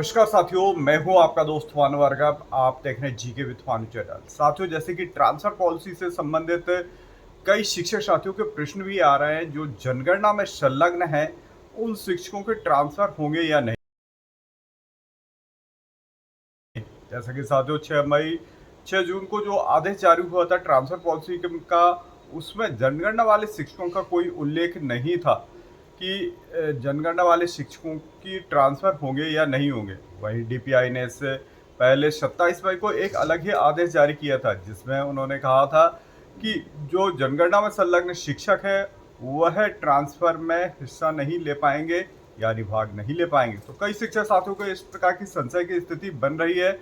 नमस्कार साथियों, मैं हूं आपका दोस्त भानु भार्गव। आप देख रहे हैं जीके विद भानु चैनल। साथियों, जैसे कि ट्रांसफर पॉलिसी से संबंधित कई शिक्षक साथियों के प्रश्न भी आ रहे हैं जो जनगणना में संलग्न हैं। उन शिक्षकों के ट्रांसफर होंगे या नहीं। जैसा कि साथियों 6 जून को जो आदेश जारी हुआ था ट्रांसफर पॉलिसी का, उसमें जनगणना वाले शिक्षकों का कोई उल्लेख नहीं था कि जनगणना वाले शिक्षकों की ट्रांसफर होंगे या नहीं होंगे। वहीं डीपीआई ने इससे पहले 27 मई को एक अलग ही आदेश जारी किया था, जिसमें उन्होंने कहा था कि जो जनगणना में संलग्न शिक्षक है वह ट्रांसफर में हिस्सा नहीं ले पाएंगे, यानी भाग नहीं ले पाएंगे। तो कई शिक्षक साथियों को इस प्रकार की संशय की स्थिति बन रही है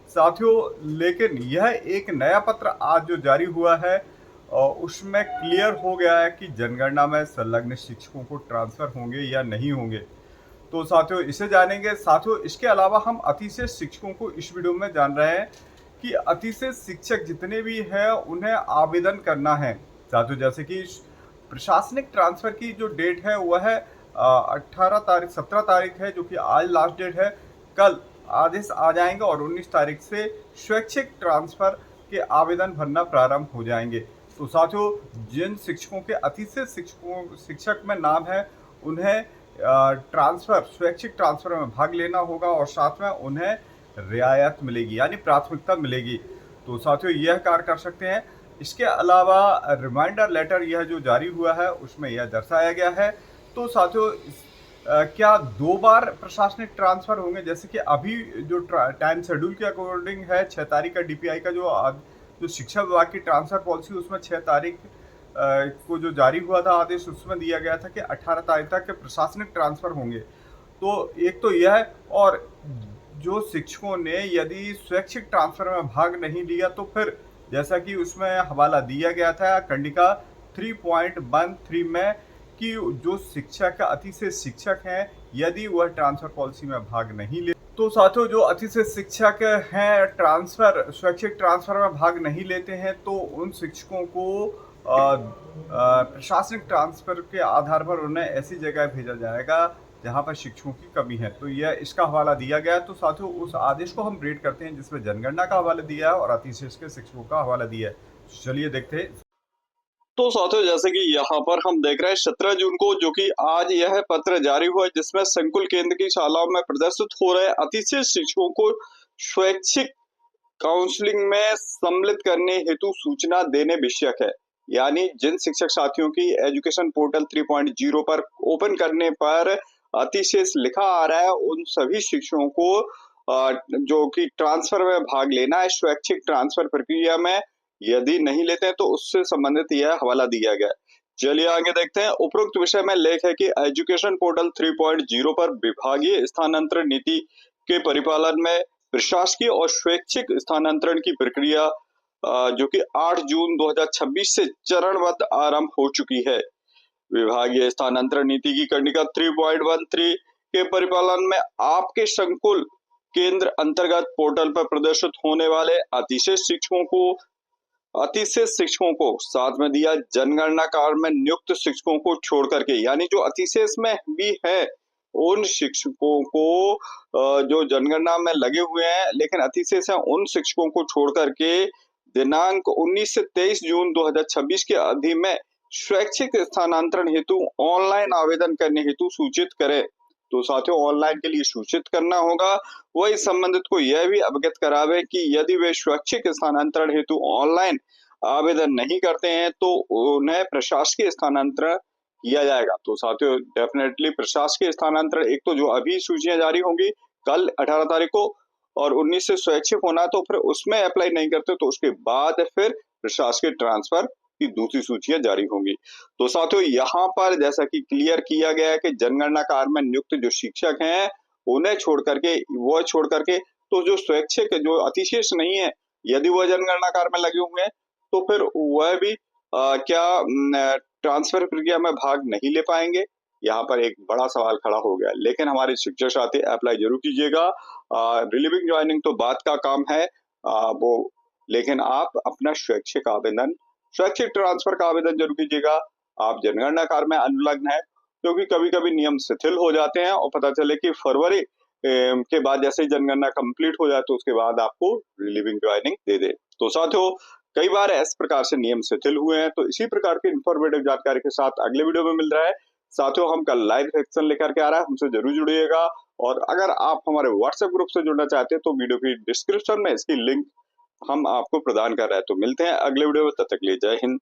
साथियों। लेकिन यह एक नया पत्र आज जो जारी हुआ है उसमें क्लियर हो गया है कि जनगणना में संलग्न शिक्षकों को ट्रांसफर होंगे या नहीं होंगे। तो साथियों इसे जानेंगे। साथियों इसके अलावा हम अतिशय शिक्षकों को इस वीडियो में जान रहे हैं कि अतिशय शिक्षक जितने भी हैं उन्हें आवेदन करना है। साथियों जैसे कि प्रशासनिक ट्रांसफर की जो डेट है वह 17 तारीख है, जो कि आज लास्ट डेट है। कल आदेश आ जाएंगे और 19 तारीख से स्वैच्छिक ट्रांसफर के आवेदन भरना प्रारंभ हो जाएंगे। तो साथियों जिन शिक्षकों के अतिशय शिक्षक में नाम है उन्हें स्वैच्छिक ट्रांसफर में भाग लेना होगा और साथ में उन्हें रियायत मिलेगी, यानी प्राथमिकता मिलेगी। तो साथियों यह कार्य कर सकते हैं। इसके अलावा रिमाइंडर लेटर यह जो जारी हुआ है उसमें यह दर्शाया गया है। तो साथियों क्या 2 बार प्रशासनिक ट्रांसफर होंगे, जैसे कि अभी जो टाइम शेड्यूल के अकॉर्डिंग है 6 तारीख का डीपीआई का जो शिक्षा विभाग की ट्रांसफर पॉलिसी उसमें 6 तारीख को जो जारी हुआ था आदेश, उसमें दिया गया था कि 18 तारीख तक के प्रशासनिक ट्रांसफर होंगे। तो एक तो यह है, और जो शिक्षकों ने यदि स्वैच्छिक ट्रांसफर में भाग नहीं लिया तो फिर जैसा कि उसमें हवाला दिया गया था कंडिका 3.13 में कि जो शिक्षक अतिशय शिक्षक हैं यदि वह ट्रांसफर पॉलिसी में भाग नहीं ले, तो साथियों जो अतिशय शिक्षक हैं स्वैच्छिक ट्रांसफर में भाग नहीं लेते हैं तो उन शिक्षकों को प्रशासनिक ट्रांसफर के आधार पर उन्हें ऐसी जगह भेजा जाएगा जहां पर शिक्षकों की कमी है। तो यह इसका हवाला दिया गया है। तो साथियों उस आदेश को हम रीड करते हैं जिसमें जनगणना का हवाला दिया है और अतिशय के शिक्षकों का हवाला दिया है। चलिए देखते हैं। तो साथियों जैसे कि यहाँ पर हम देख रहे हैं 17 जून को, जो कि आज यह पत्र जारी हुआ है जिसमें संकुल केंद्र की शालाओं में प्रदर्शित हो रहे अतिशय शिक्षकों को स्वैच्छिक काउंसलिंग में सम्मिलित करने हेतु सूचना देने विषयक है। यानी जिन शिक्षक साथियों की एजुकेशन पोर्टल 3.0 पर ओपन करने पर अतिशेष लिखा आ रहा है उन सभी शिक्षकों को जो कि ट्रांसफर में भाग लेना है स्वैच्छिक ट्रांसफर प्रक्रिया में, यदि नहीं लेते हैं तो उससे संबंधित यह हवाला दिया गया है। चलिए आगे देखते हैं। उपरोक्त विषय में लेख है कि एजुकेशन पोर्टल 3.0 पर विभागीय स्थानांतरण नीति के परिपालन में प्रशासकीय और स्वैच्छिक स्थानांतरण की प्रक्रिया जो कि 8 जून 2026 से चरणबद्ध आरंभ हो चुकी है। विभागीय स्थानांतरण नीति की कंडिका 3.13 के परिपालन में आपके संकुल केंद्र अंतर्गत पोर्टल पर प्रदर्शित होने वाले अतिशय शिक्षकों को साथ में दिया जनगणना कार्य में नियुक्त शिक्षकों को छोड़ करके, यानी जो अतिशेष में भी है उन शिक्षकों को जो जनगणना में लगे हुए हैं लेकिन अतिशेष है उन शिक्षकों को छोड़ करके दिनांक 19 से 23 जून 2026 के अवधि में स्वैच्छिक स्थानांतरण हेतु ऑनलाइन आवेदन करने हेतु सूचित करें। तो साथियों ऑनलाइन के लिए सूचित करना होगा। वही संबंधित को यह भी अवगत करावे कि यदि वे स्वैच्छिक स्थानांतरण हेतु ऑनलाइन आवेदन नहीं करते हैं तो उन्हें प्रशासकीय स्थानांतरण किया जाएगा। तो साथियों डेफिनेटली प्रशासकीय स्थानांतरण, एक तो जो अभी सूचियां जारी होंगी कल 18 तारीख को और 19 से स्वैच्छिक होना, तो फिर उसमें अप्लाई नहीं करते तो उसके बाद फिर प्रशासकीय ट्रांसफर की दूसरी सूचियां जारी होंगी। तो साथियों यहाँ पर जैसा कि क्लियर किया गया है कि जनगणना कार्य में नियुक्त जो शिक्षक हैं उन्हें छोड़ करके तो जो स्वैच्छिक जो अतिशेष नहीं है यदि वह जनगणना कार्य में लगे हुए हैं तो फिर वह भी क्या ट्रांसफर प्रक्रिया में भाग नहीं ले पाएंगे। यहाँ पर एक बड़ा सवाल खड़ा हो गया। लेकिन हमारे शिक्षक साथी अप्लाई जरूर कीजिएगा। रिलीविंग ज्वाइनिंग तो बात का काम है वो, लेकिन आप अपना स्वैच्छिक ट्रांसफर का आवेदन जरूर कीजिएगा। आप जनगणना कार्य में अनुलग्न है क्योंकि कभी कभी नियम शिथिल हो जाते हैं और पता चले कि फरवरी के बाद जैसे ही जनगणना कंप्लीट हो जाए तो उसके बाद आपको रिलीविंग ज्वाइनिंग दे दे। तो साथियों, कई बार इस प्रकार से नियम शिथिल हुए हैं, तो इसी प्रकार की इंफॉर्मेटिव जानकारी के साथ अगले वीडियो में मिल रहा है। साथियों, हम कल लाइव सेक्शन लेकर के आ रहा है, हमसे जरूर जुड़िएगा। और अगर आप हमारे व्हाट्सएप ग्रुप से जुड़ना चाहते हैं तो वीडियो की डिस्क्रिप्शन में इसकी लिंक हम आपको प्रदान कर रहे हैं। तो मिलते हैं अगले वीडियो में, तब तक के लिए जय हिंद,